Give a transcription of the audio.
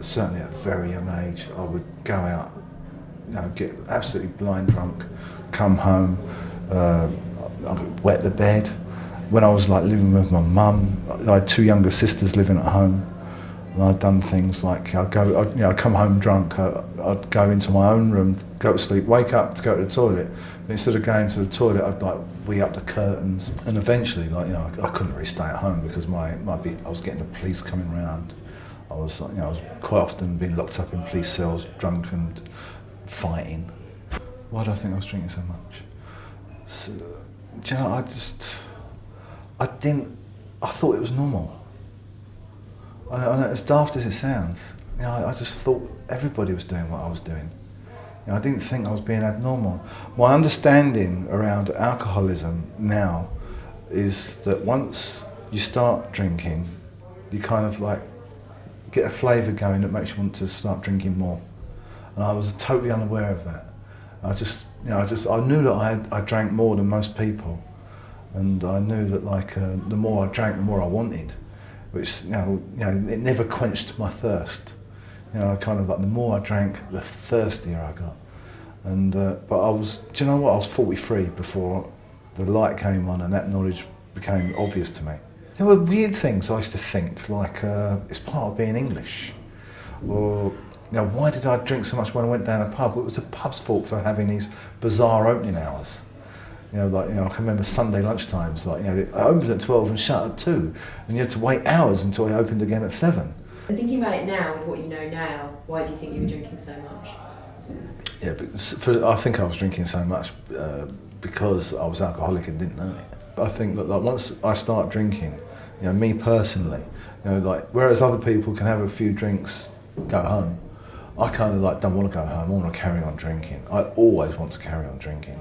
certainly at a very young age, I would go out, get absolutely blind drunk, come home, I would wet the bed. When I was like living with my mum, I had two younger sisters living at home, and I'd done things like I'd come home drunk, I'd go into my own room, go to sleep, wake up to go to the toilet. But instead of going to the toilet, I'd like wee up the curtains, and eventually, I couldn't really stay at home because I was getting the police coming round. I was quite often being locked up in police cells, drunk and fighting. Why do I think I was drinking so much? So, do you know, I thought it was normal. As daft as it sounds, I just thought everybody was doing what I was doing. I didn't think I was being abnormal. My understanding around alcoholism now is that once you start drinking, you kind of like get a flavour going that makes you want to start drinking more. And I was totally unaware of that. I knew that I drank more than most people, and I knew that the more I drank, the more I wanted, which it never quenched my thirst. The more I drank, the thirstier I got. And but I was 43 before the light came on and that knowledge became obvious to me. There were weird things I used to think, like it's part of being English, or why did I drink so much when I went down a pub? It was the pub's fault for having these bizarre opening hours. I can remember Sunday lunchtimes, it opened at 12 and shut at 2, and you had to wait hours until it opened again at 7. And thinking about it now, with what you know now, why do you think you were drinking so much? Yeah, I think I was drinking so much because I was alcoholic and didn't know it. I think that once I start drinking, me personally, whereas other people can have a few drinks, go home, I kind of don't want to go home. I want to carry on drinking. I always want to carry on drinking.